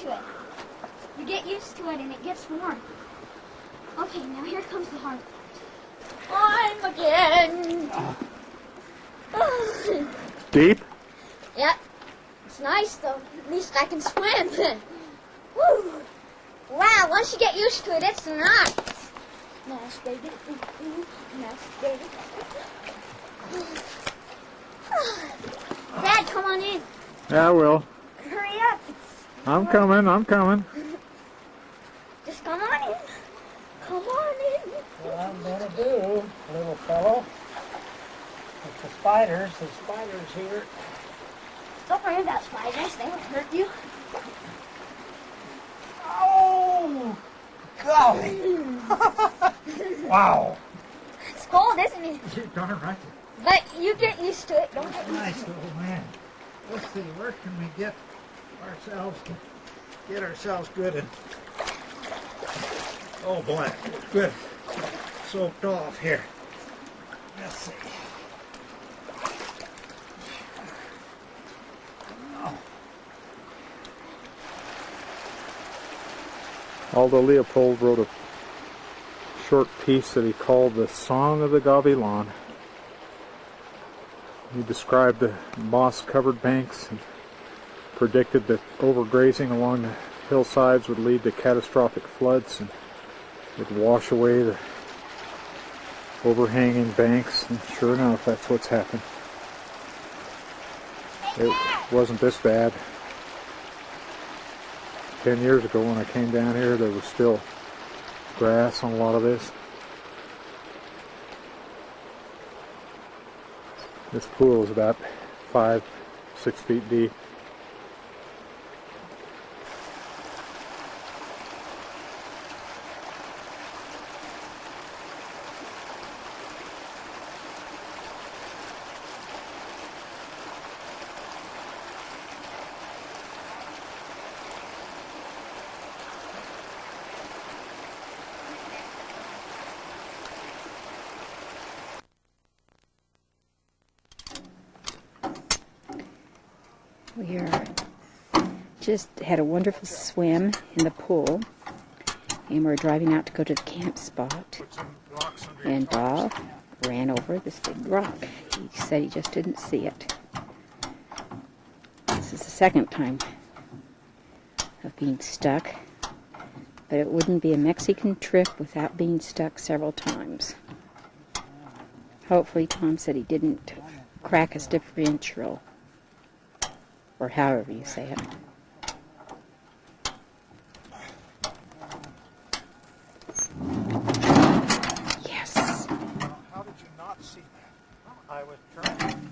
to it. You get used to it and it gets warm. Okay, now here comes the hard part. Climb again. Deep? Yep. It's nice though. At least I can swim. Woo. Wow, once you get used to it, it's nice. Nice, baby. Nice, baby. Dad, come on in. Yeah, I will. Hurry up. I'm coming. Just come on in. Come on in. What I'm gonna do, little fellow, with the spiders here. Don't worry about spiders. They won't hurt you. Oh, golly. Wow. It's cold, isn't it? You're darn right. But you get used to it. Don't get used Nice to it. little man. Let's see, where can we get ourselves good and, oh boy, good soaked off here. Let's see. Oh. Aldo Leopold wrote a short piece that he called The Song of the Gavilan. He described the moss-covered banks and predicted that overgrazing along the hillsides would lead to catastrophic floods and would wash away the overhanging banks, and sure enough, that's what's happened. It wasn't this bad. 10 years ago when I came down here, there was still grass on a lot of this. This pool is about 5-6 feet deep. We just had a wonderful swim in the pool, and we're driving out to go to the camp spot, and Bob ran over this big rock. He said he just didn't see it. This is the second time of being stuck, but it wouldn't be a Mexican trip without being stuck several times. Hopefully Tom said he didn't crack his differential, or however you say it. Yes. How did you not see that? Well, I was trying and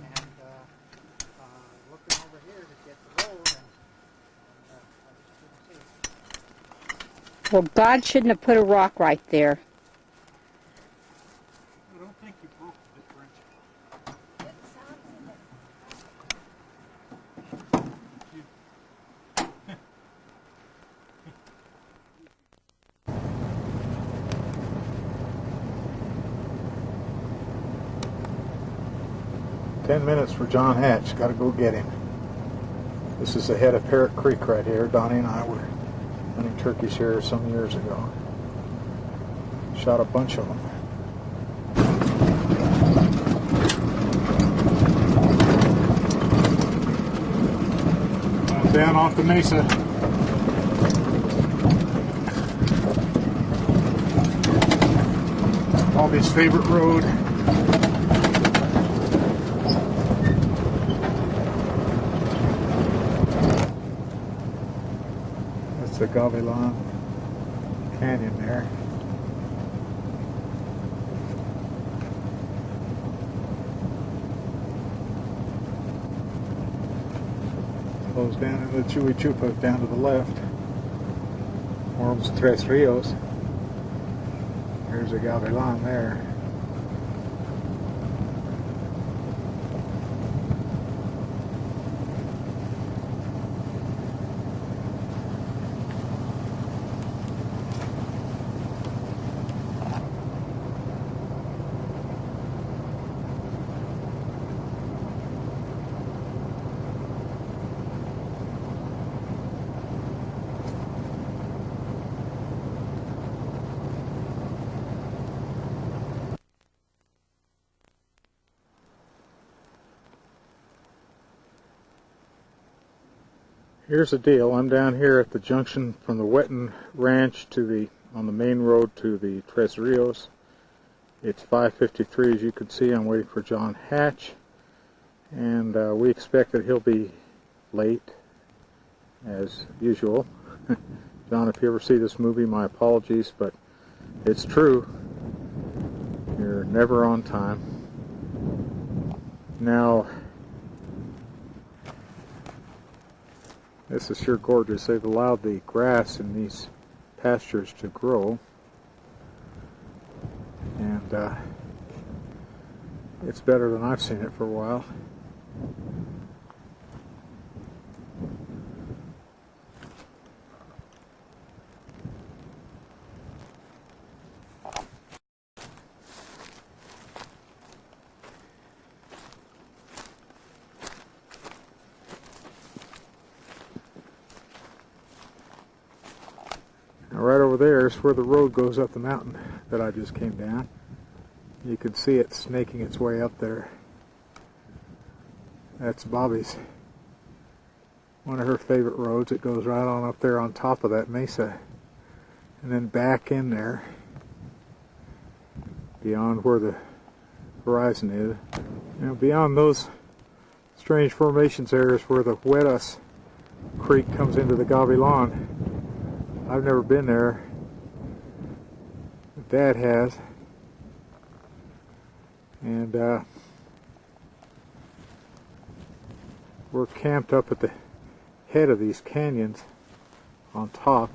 looking over here to get the road, and I just couldn't see. Well, God shouldn't have put a rock right there. I don't think you broke the differential. 10 minutes for John Hatch. Got to go get him. This is the head of Parrot Creek right here. Donnie and I were hunting turkeys here some years ago. Shot a bunch of them. Down off the mesa. Bobby's favorite road. That's the Gavilan Canyon there. Goes down into the Chuy Chupa down to the left. Forms Tres Rios. Here's the Gavilan there. Here's the deal. I'm down here at the junction from the Wetton Ranch to on the main road to the Tres Rios. It's 5:53, as you can see. I'm waiting for John Hatch, and we expect that he'll be late, as usual. John, if you ever see this movie, my apologies, but it's true. You're never on time. Now, this is sure gorgeous. They've allowed the grass in these pastures to grow, and it's better than I've seen it for a while. Now right over there is where the road goes up the mountain that I just came down. You can see it snaking its way up there. That's Bobby's, one of her favorite roads. It goes right on up there on top of that mesa, and then back in there beyond where the horizon is. Now beyond those strange formations there is where the Huetas Creek comes into the Gavilan. I've never been there. Dad has. And we're camped up at the head of these canyons on top.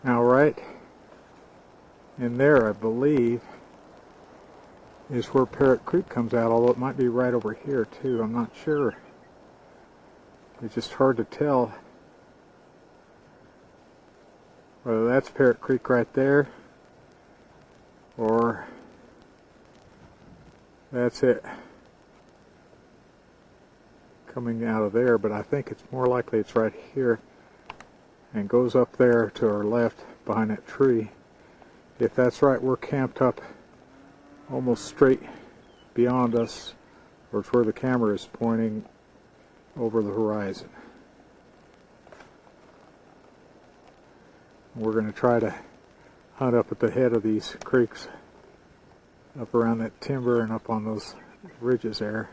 Now right in there, I believe, is where Parrot Creek comes out, although it might be right over here too. I'm not sure. It's just hard to tell whether that's Parrot Creek right there or that's it coming out of there, but I think it's more likely it's right here and goes up there to our left behind that tree. If that's right, we're camped up almost straight beyond us, or it's where the camera is pointing over the horizon. We're going to try to hunt up at the head of these creeks, up around that timber and up on those ridges there.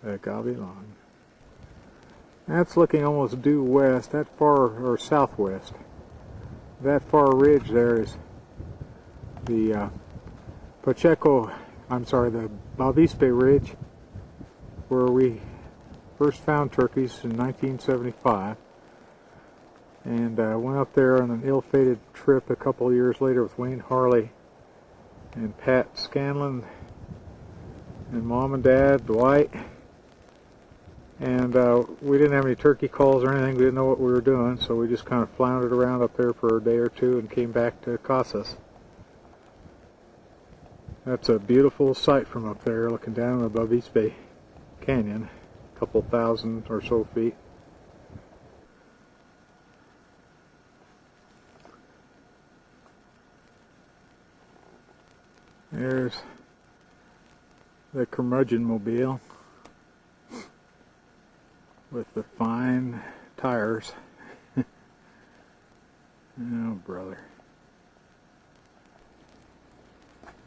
The Gavilan. That's looking almost due west, that far, or southwest. That far ridge there is the the Bavispe Ridge, where we first found turkeys in 1975, and went up there on an ill-fated trip a couple of years later with Wayne Harley and Pat Scanlon and Mom and Dad, Dwight. And we didn't have any turkey calls or anything. We didn't know what we were doing, so we just kind of floundered around up there for a day or two and came back to Casas. That's a beautiful sight from up there, looking down the Bavispe Canyon, a couple thousand or so feet. There's the curmudgeon mobile with the fine tires. Oh, brother.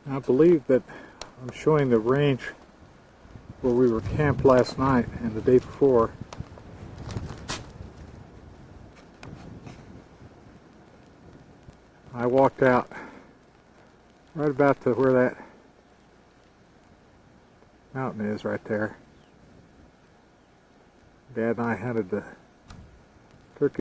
I believe that I'm showing the range where we were camped last night and the day before. I walked out right about to where that mountain is right there. Dad and I hunted the